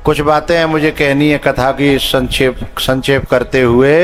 कुछ बातें मुझे कहनी है कथा की संक्षेप करते हुए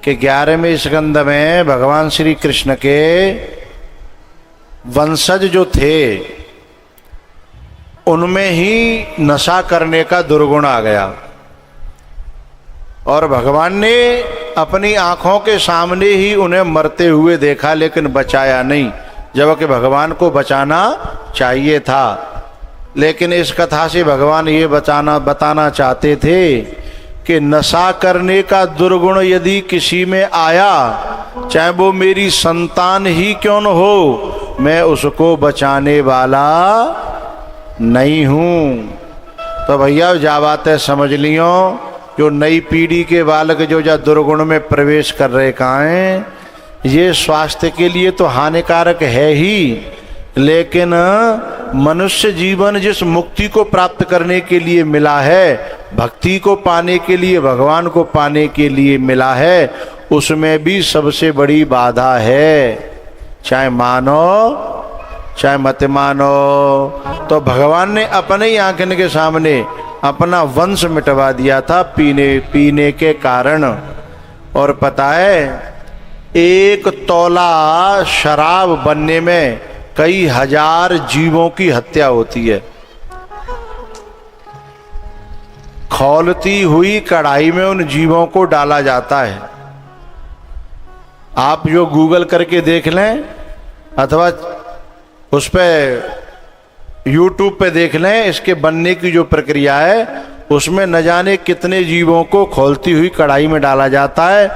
कि 11वें स्कंद में भगवान श्री कृष्ण के वंशज जो थे उनमें ही नशा करने का दुर्गुण आ गया और भगवान ने अपनी आंखों के सामने ही उन्हें मरते हुए देखा, लेकिन बचाया नहीं, जबकि भगवान को बचाना चाहिए था। लेकिन इस कथा से भगवान ये बताना चाहते थे कि नशा करने का दुर्गुण यदि किसी में आया, चाहे वो मेरी संतान ही क्यों न हो, मैं उसको बचाने वाला नहीं हूं। तो भैया जा बात है समझ लियो, जो नई पीढ़ी के बालक जो दुर्गुण में प्रवेश कर रहे कहाँ हैं, ये स्वास्थ्य के लिए तो हानिकारक है ही, लेकिन मनुष्य जीवन जिस मुक्ति को प्राप्त करने के लिए मिला है, भक्ति को पाने के लिए, भगवान को पाने के लिए मिला है, उसमें भी सबसे बड़ी बाधा है। चाहे मानो चाहे मत मानो, तो भगवान ने अपने ही आंखों के सामने अपना वंश मिटवा दिया था पीने के कारण। और पता है, एक तौला शराब बनने में कई हजार जीवों की हत्या होती है। खौलती हुई कढ़ाई में उन जीवों को डाला जाता है। आप जो गूगल करके देख लें अथवा उस पर यूट्यूब पे देख लें, इसके बनने की जो प्रक्रिया है उसमें न जाने कितने जीवों को खौलती हुई कढ़ाई में डाला जाता है,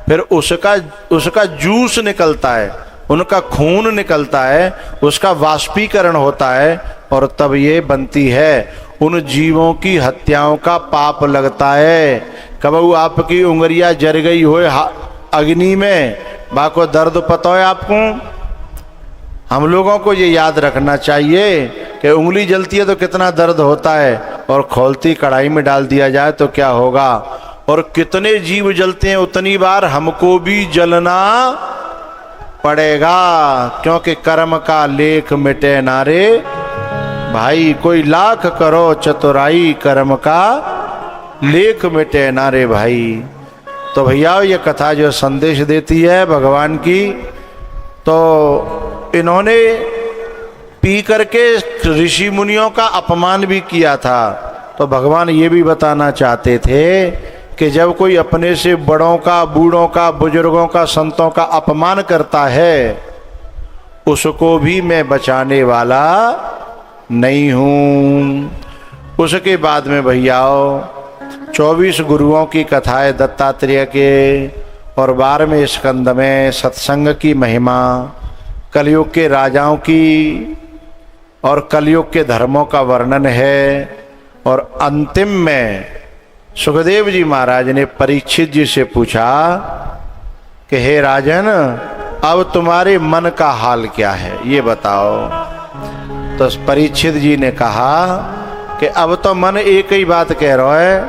फिर उसका जूस निकलता है, उनका खून निकलता है, उसका वाष्पीकरण होता है और तब ये बनती है। उन जीवों की हत्याओं का पाप लगता है। कबू आपकी उंगलियां जर गई हो अग्नि में, बाको दर्द पता है आपको? हम लोगों को ये याद रखना चाहिए कि उंगली जलती है तो कितना दर्द होता है, और खौलती कढ़ाई में डाल दिया जाए तो क्या होगा। और कितने जीव जलते हैं उतनी बार हमको भी जलना पड़ेगा, क्योंकि कर्म का लेख मिटे नारे भाई, कोई लाख करो चतुराई, कर्म का लेख मिटे नारे भाई। तो भैया ये कथा जो संदेश देती है भगवान की, तो इन्होंने पी करके ऋषि मुनियों का अपमान भी किया था। तो भगवान ये भी बताना चाहते थे कि जब कोई अपने से बड़ों का, बूढ़ों का, बुजुर्गों का, संतों का अपमान करता है, उसको भी मैं बचाने वाला नहीं हूं। उसके बाद में भैयाओ 24 गुरुओं की कथा है दत्तात्रेय के, और 12वें स्कंद में सत्संग की महिमा, कलयुग के राजाओं की और कलयुग के धर्मों का वर्णन है। और अंतिम में सुखदेव जी महाराज ने परीक्षित जी से पूछा कि हे राजन, अब तुम्हारे मन का हाल क्या है, ये बताओ। तो परीक्षित जी ने कहा कि अब तो मन एक ही बात कह रहा है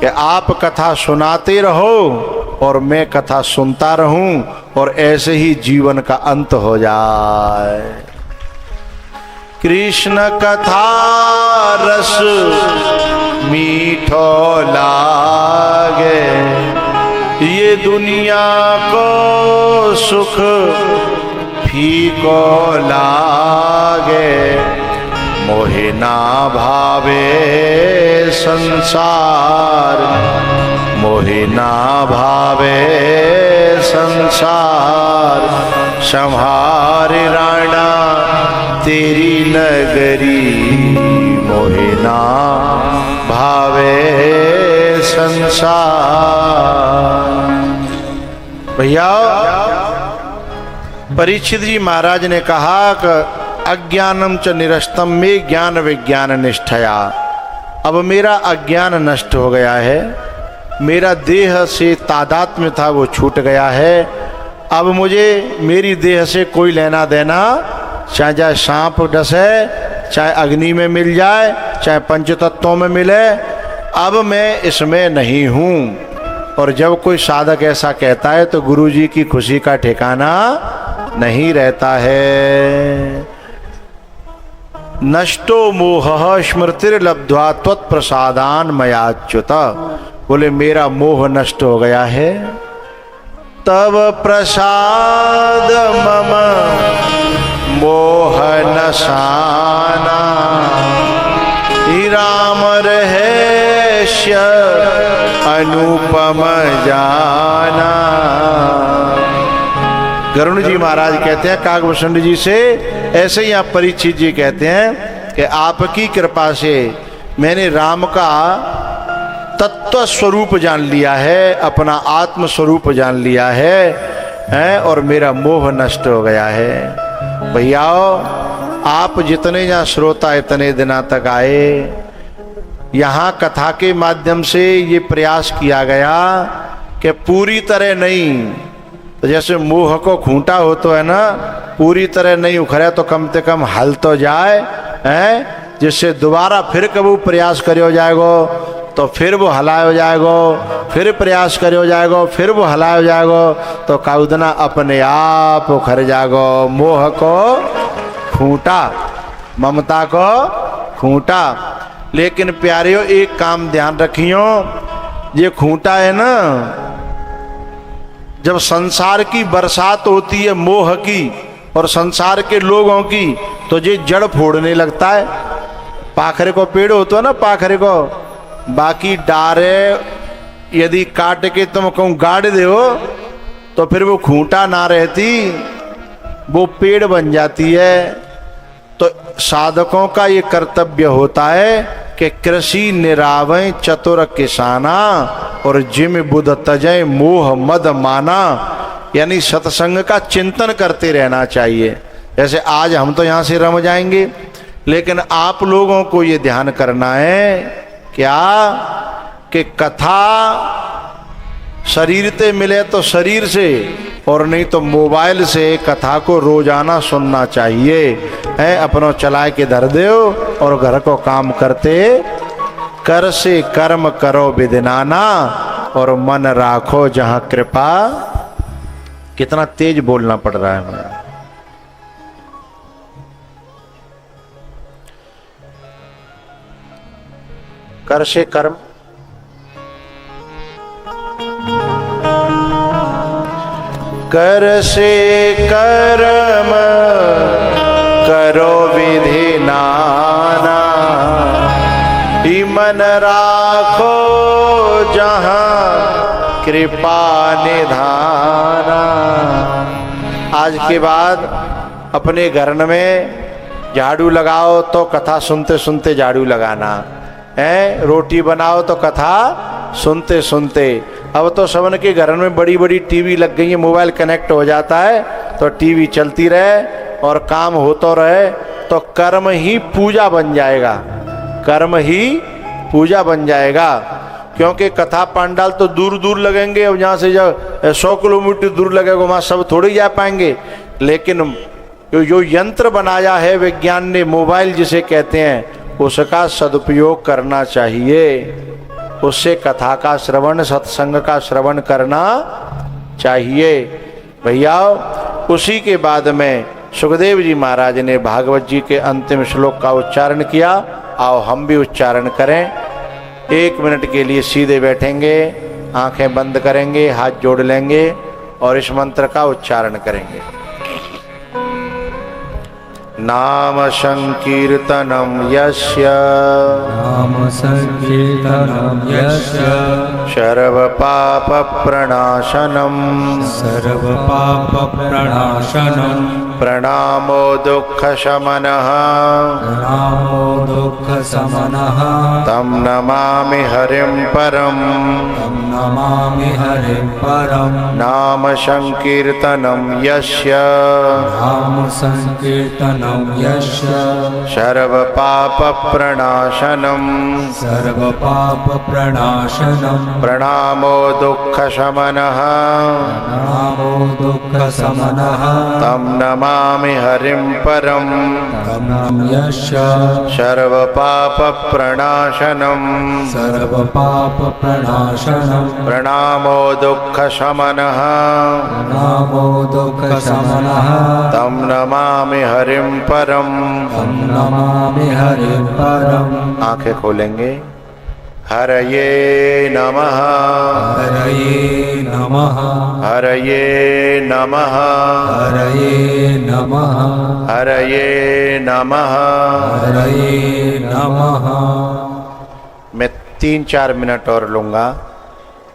कि आप कथा सुनाते रहो और मैं कथा सुनता रहूं, और ऐसे ही जीवन का अंत हो जाए। कृष्ण कथा रस मीठो लागे, ये दुनिया को सुख फीको लागे, मोहे ना भावे संसार, मोहे ना भावे संसार, संहार राणा तेरी नगरी, मोहे ना भावे संसार। भैया परीक्षित जी महाराज ने कहा कि अज्ञानम च निरस्तम में ज्ञान विज्ञान निष्ठया, अब मेरा अज्ञान नष्ट हो गया है, मेरा देह से तादात्म्य था वो छूट गया है। अब मुझे मेरी देह से कोई लेना देना, चाहे सांप डसे, चाहे अग्नि में मिल जाए, चाहे पंचतत्वों में मिले, अब मैं इसमें नहीं हूँ। और जब कोई साधक ऐसा कहता है तो गुरु जी की खुशी का ठिकाना नहीं रहता है। नष्टो मोह स्मृतिर्लब्ध्वा त्वत्प्रसादान मयाच्युत। बोले मेरा मोह नष्ट हो गया है, तब प्रसाद मम मोह नशाना। राम रहस्य अनुपम जाना। गरुण जी महाराज कहते हैं काकभूषण जी से, ऐसे ही आप परीक्षित जी कहते हैं कि आपकी कृपा से मैंने राम का तत्व स्वरूप जान लिया है, अपना आत्म स्वरूप जान लिया है और मेरा मोह नष्ट हो गया है। भैया आप जितने यहाँ श्रोता इतने दिनों तक आए, यहाँ कथा के माध्यम से ये प्रयास किया गया कि पूरी तरह नहीं, तो जैसे मोह को खूंटा हो तो है ना, पूरी तरह नहीं उखड़े तो कम से कम हल तो जाए हैं, जिससे दोबारा फिर कभी प्रयास करो जाएगो तो फिर वो हलाया हो जाएगो, फिर प्रयास करो जाएगो फिर वो हलाया हो जाएगो, तो काउदना अपने आप उखड़ जाएगो। मोह को खूंटा, ममता को खूंटा। लेकिन प्यारियों एक काम ध्यान रखियो, ये खूंटा है ना, जब संसार की बरसात होती है मोह की और संसार के लोगों की, तो ये जड़ फोड़ने लगता है। पाखरे को पेड़ होता है ना, पाखरे को, बाकी डारे यदि काट के तुम कहूँ गाड़ दो तो फिर वो खूंटा ना रहती, वो पेड़ बन जाती है। तो साधकों का ये कर्तव्य होता है कि कृषि निरावय चतुर किसाना और जिम बुध तजय मोह मद माना, यानी सत्संग का चिंतन करते रहना चाहिए। जैसे आज हम तो यहाँ से रम जाएंगे, लेकिन आप लोगों को ये ध्यान करना है क्या कि कथा शरीर से मिले तो शरीर से, और नहीं तो मोबाइल से कथा को रोजाना सुनना चाहिए है। अपनों चलाए के धर दो और घर को काम करते कर से कर्म करो विदिनाना, और मन राखो जहां कृपा। कितना तेज बोलना पड़ रहा है मुझे। कर से कर्म, कर से कर्म करो विधि नाना, मन राखो जहां कृपा निधाना। आज के बाद अपने घर में झाड़ू लगाओ तो कथा सुनते सुनते झाड़ू लगाना है, रोटी बनाओ तो कथा सुनते सुनते। अब तो सबन के घर में बड़ी बड़ी टीवी लग गई है, मोबाइल कनेक्ट हो जाता है तो टीवी चलती रहे और काम होता रहे, तो कर्म ही पूजा बन जाएगा, कर्म ही पूजा बन जाएगा। क्योंकि कथा पंडाल तो दूर दूर लगेंगे, अब यहाँ से जब 100 किलोमीटर दूर लगेगा वहाँ सब थोड़े जा पाएंगे। लेकिन जो यंत्र बनाया है विज्ञान ने, मोबाइल जिसे कहते हैं, उसका सदुपयोग करना चाहिए। उससे कथा का श्रवण, सत्संग का श्रवण करना चाहिए। भैया उसी के बाद में सुखदेव जी महाराज ने भागवत जी के अंतिम श्लोक का उच्चारण किया। आओ हम भी उच्चारण करें। 1 मिनट के लिए सीधे बैठेंगे, आंखें बंद करेंगे, हाथ जोड़ लेंगे और इस मंत्र का उच्चारण करेंगे। नाम संकीर्तनम यस्य, नाम संकीर्तनम यस्य, सर्व पाप प्रणाशनम, सर्व पाप प्रणाशनम, प्रणामो दुख शमनः, प्रणामो दुख समनः, तम नमामि हरिं परम, तम नमामि हरिं परम। नाम संकीर्तनम यस्य, नाम संकीर्तनम यस्य, सर्व पाप प्रणाशनम, सर्व पाप प्रणाशनम, प्रणामो दुख शमनः, प्रणामो दुख समनः, तम नमामि नमामि हरिं परम तं यस्य सर्वपापप्रणाशनं सर्वपापप्रणाशनं प्रणामो दुःखशमनः नामो दुःखशमनः तं नमामि हरिं परम। तं नमामि हरिं परम्। आंखें खोलेंगे। हरये नमः हरये नमः हरये नमः हरये नमः हरये नमः। हरये नमः। मैं 3-4 मिनट और लूँगा,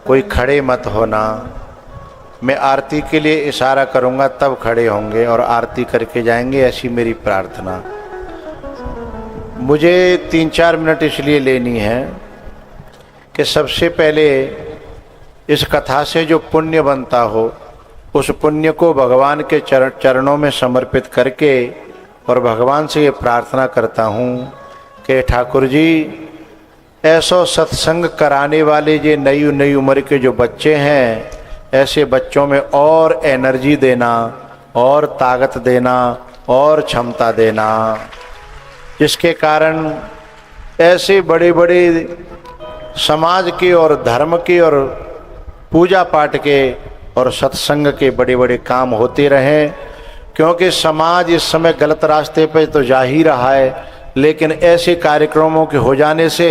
कोई खड़े मत होना। मैं आरती के लिए इशारा करूँगा तब खड़े होंगे और आरती करके जाएंगे, ऐसी मेरी प्रार्थना। मुझे 3-4 मिनट इसलिए लेनी है कि सबसे पहले इस कथा से जो पुण्य बनता हो उस पुण्य को भगवान के चरणों में समर्पित करके और भगवान से ये प्रार्थना करता हूँ कि ठाकुर जी ऐसो सत्संग कराने वाले जो नई नई उम्र के जो बच्चे हैं, ऐसे बच्चों में और एनर्जी देना और ताकत देना और क्षमता देना, जिसके कारण ऐसे बड़े बड़े समाज के और धर्म के और पूजा पाठ के और सत्संग के बड़े बड़े काम होते रहें। क्योंकि समाज इस समय गलत रास्ते पे तो जा ही रहा है, लेकिन ऐसे कार्यक्रमों के हो जाने से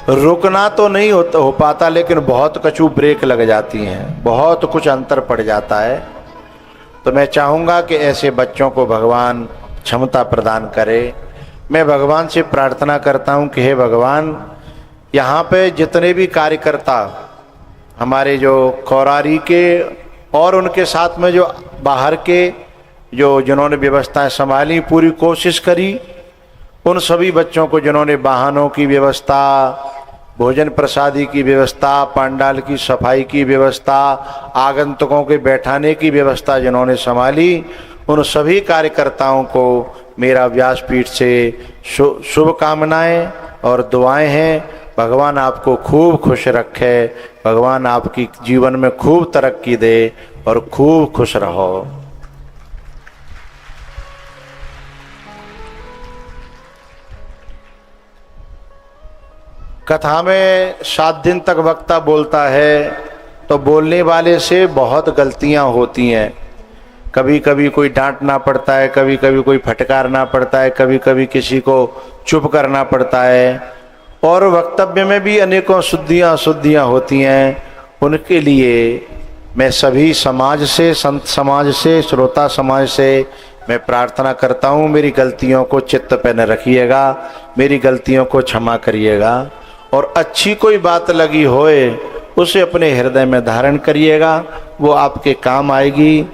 रुकना तो नहीं हो पाता, लेकिन बहुत कछु ब्रेक लग जाती हैं, बहुत कुछ अंतर पड़ जाता है। तो मैं चाहूँगा कि ऐसे बच्चों को भगवान क्षमता प्रदान करे। मैं भगवान से प्रार्थना करता हूँ कि हे भगवान, यहाँ पे जितने भी कार्यकर्ता हमारे जो कौरारी के और उनके साथ में जो बाहर के जो जिन्होंने व्यवस्थाएं संभाली, पूरी कोशिश करी, उन सभी बच्चों को जिन्होंने वाहनों की व्यवस्था, भोजन प्रसादी की व्यवस्था, पंडाल की सफाई की व्यवस्था, आगंतुकों के बैठाने की व्यवस्था जिन्होंने संभाली, उन सभी कार्यकर्ताओं को मेरा व्यासपीठ से शुभकामनाएं और दुआएं हैं। भगवान आपको खूब खुश रखे, भगवान आपकी जीवन में खूब तरक्की दे और खूब खुश रहो। कथा में 7 दिन तक वक्ता बोलता है तो बोलने वाले से बहुत गलतियां होती हैं। कभी कभी कोई डांटना पड़ता है, कभी कभी कोई फटकारना पड़ता है, कभी कभी किसी को चुप करना पड़ता है, और वक्तव्य में भी अनेकों शुद्धियाँ अशुद्धियाँ होती हैं। उनके लिए मैं सभी समाज से, संत समाज से, श्रोता समाज से मैं प्रार्थना करता हूँ, मेरी गलतियों को चित्त पे न रखिएगा, मेरी गलतियों को क्षमा करिएगा, और अच्छी कोई बात लगी होए उसे अपने हृदय में धारण करिएगा, वो आपके काम आएगी।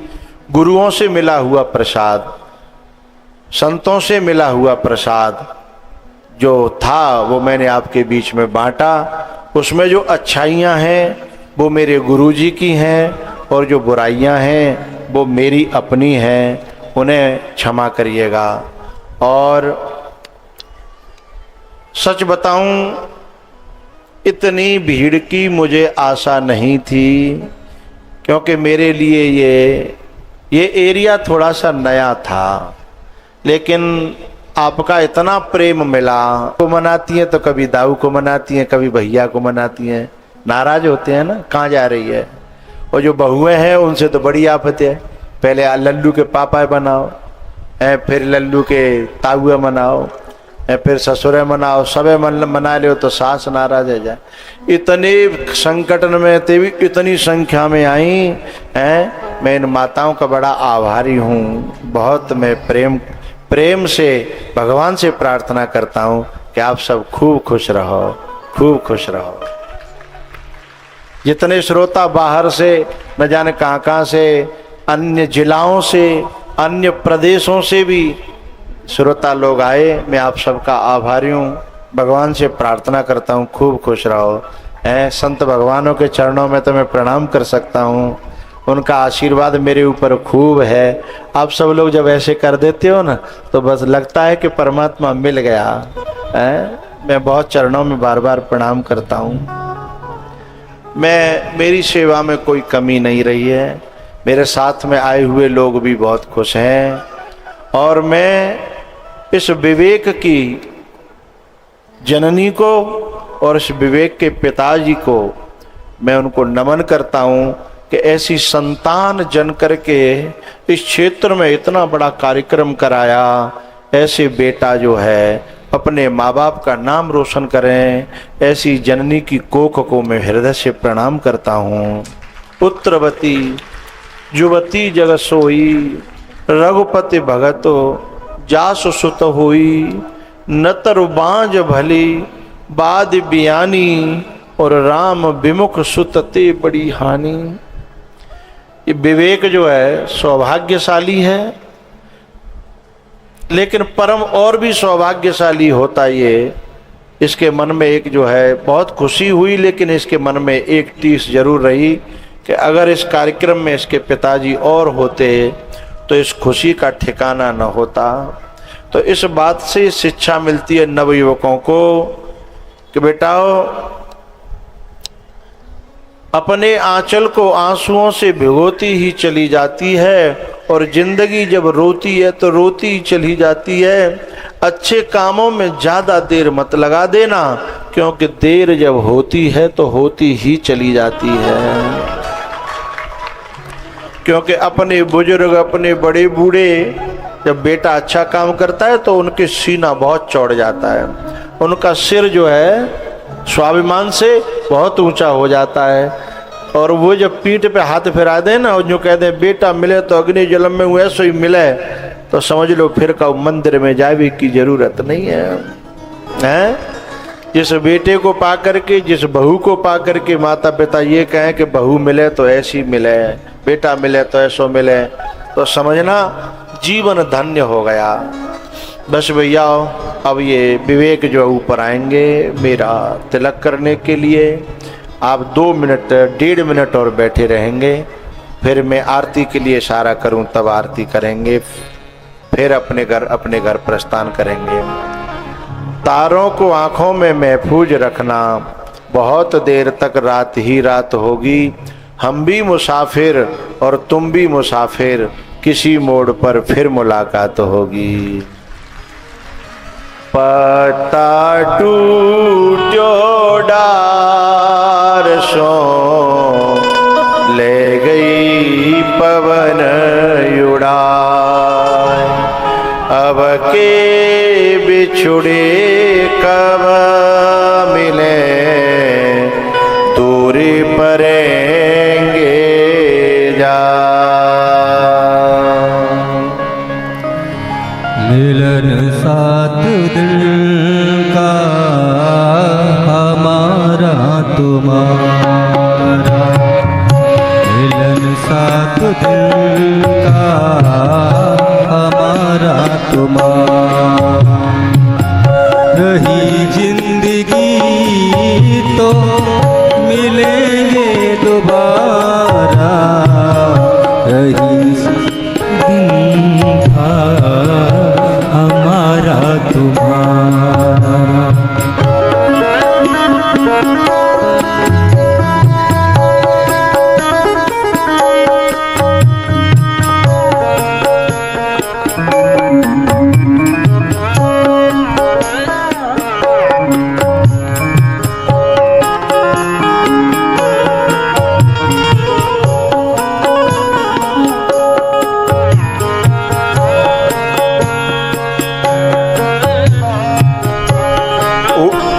गुरुओं से मिला हुआ प्रसाद, संतों से मिला हुआ प्रसाद जो था वो मैंने आपके बीच में बांटा। उसमें जो अच्छाइयाँ हैं वो मेरे गुरुजी की हैं, और जो बुराइयाँ हैं वो मेरी अपनी हैं, उन्हें क्षमा करिएगा। और सच बताऊं, इतनी भीड़ की मुझे आशा नहीं थी, क्योंकि मेरे लिए ये एरिया थोड़ा सा नया था, लेकिन आपका इतना प्रेम मिला। को मनाती हैं तो कभी दाऊ को मनाती हैं, कभी भैया को मनाती हैं, नाराज होते हैं ना, कहाँ जा रही है। और जो बहुएं हैं उनसे तो बड़ी आफत है, पहले लल्लू के पापा बनाओ, फिर लल्लू के ताऊए मनाओ, फिर ससुरे मनाओ, सबे मना लो तो सास नाराज है जाए। इतने संकट में ते भी इतनी संख्या में आई हैं। मैं इन माताओं का बड़ा आभारी हूँ। बहुत मैं प्रेम से भगवान से प्रार्थना करता हूँ कि आप सब खूब खुश रहो, खूब खुश रहो। जितने श्रोता बाहर से न जाने कहाँ से, अन्य जिलाओं से, अन्य प्रदेशों से भी श्रोता लोग आए, मैं आप सबका आभारी हूँ। भगवान से प्रार्थना करता हूँ खूब खुश रहो। संत भगवानों के चरणों में तो मैं प्रणाम कर सकता हूँ, उनका आशीर्वाद मेरे ऊपर खूब है। आप सब लोग जब ऐसे कर देते हो ना तो बस लगता है कि परमात्मा मिल गया है। मैं बहुत चरणों में बार बार प्रणाम करता हूँ। मेरी सेवा में कोई कमी नहीं रही है। मेरे साथ में आए हुए लोग भी बहुत खुश हैं। और मैं इस विवेक की जननी को और इस विवेक के पिताजी को मैं उनको नमन करता हूँ कि ऐसी संतान जन करके इस क्षेत्र में इतना बड़ा कार्यक्रम कराया। ऐसे बेटा जो है अपने माँ बाप का नाम रोशन करें, ऐसी जननी की कोख को मैं हृदय से प्रणाम करता हूँ। पुत्रवती युवती जगत सोई, रघुपति भगतो जासु सुत हुई, नतर बांझ भली बाद बियानी, और राम विमुख सुत ते बड़ी हानि। ये विवेक जो है सौभाग्यशाली है, लेकिन परम और भी सौभाग्यशाली होता ये, इसके मन में एक जो है बहुत खुशी हुई, लेकिन इसके मन में एक टीस जरूर रही कि अगर इस कार्यक्रम में इसके पिताजी और होते तो इस खुशी का ठिकाना न होता। तो इस बात से शिक्षा मिलती है नवयुवकों को कि बेटाओ, अपने आंचल को आंसुओं से भिगोती ही चली जाती है, और जिंदगी जब रोती है तो रोती ही चली जाती है। अच्छे कामों में ज़्यादा देर मत लगा देना, क्योंकि देर जब होती है तो होती ही चली जाती है। क्योंकि अपने बुजुर्ग, अपने बड़े बूढ़े जब बेटा अच्छा काम करता है तो उनके सीना बहुत चौड़ जाता है, उनका सिर जो है स्वाभिमान से बहुत ऊंचा हो जाता है, और वो जब पीठ पे हाथ फिरा दे ना और जो कहते हैं बेटा मिले तो अग्नि जलम में वैसे ही मिले, तो समझ लो फिर का मंदिर में जावे की जरूरत नहीं है। जिस बेटे को पा करके, जिस बहू को पा करके माता पिता ये कहें कि बहू मिले तो ऐसी मिले, बेटा मिले तो ऐसो मिले, तो समझना जीवन धन्य हो गया। बस भैया अब ये विवेक जो ऊपर आएंगे मेरा तिलक करने के लिए। आप 2 मिनट 1.5 मिनट और बैठे रहेंगे, फिर मैं आरती के लिए इशारा करूं तब आरती करेंगे, फिर अपने घर प्रस्थान करेंगे। तारों को आंखों में महफूज रखना, बहुत देर तक रात ही रात होगी। हम भी मुसाफिर और तुम भी मुसाफिर, किसी मोड़ पर फिर मुलाकात होगी। पत्ता टूटो डार सो, ले गई पवन उड़ाए, अब के बिछुड़े कब मिले, दूरी परेंगे जा। मिलन साथ दिल का हमारा तुम्हारा, मिलन साथ दिल का हमारा तुम्हारा, रही जिंदगी तो मिलेंगे दोबारा, रही दिन था हमारा तुम्हारा।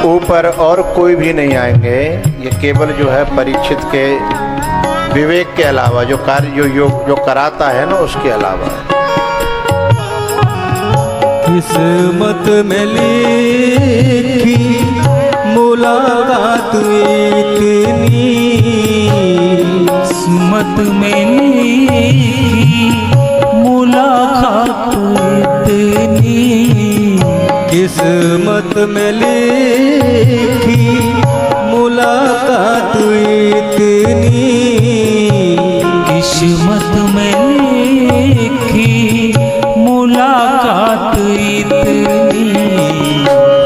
ऊपर और कोई भी नहीं आएंगे, ये केवल जो है परीक्षित के विवेक के अलावा जो कार्य जो कराता है ना उसके अलावा। किस्मत में लिखी मुलाकात इतनी, किस्मत में लिखी मुलाकात इतनी, किस्मत में लिखी मुलाकात इतनी, किस्मत में लिखी मुलाकात इतनी,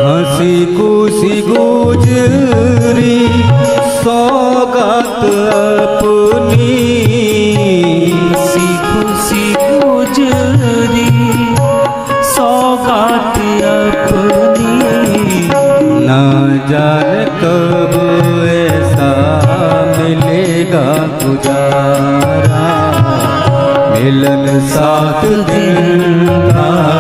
हंसी खुशी गुजरी सौगात अपनी, हंसी खुशी गुजरी जाने कब ऐसा मिलेगा गुजारा, मिलन साथ दिन का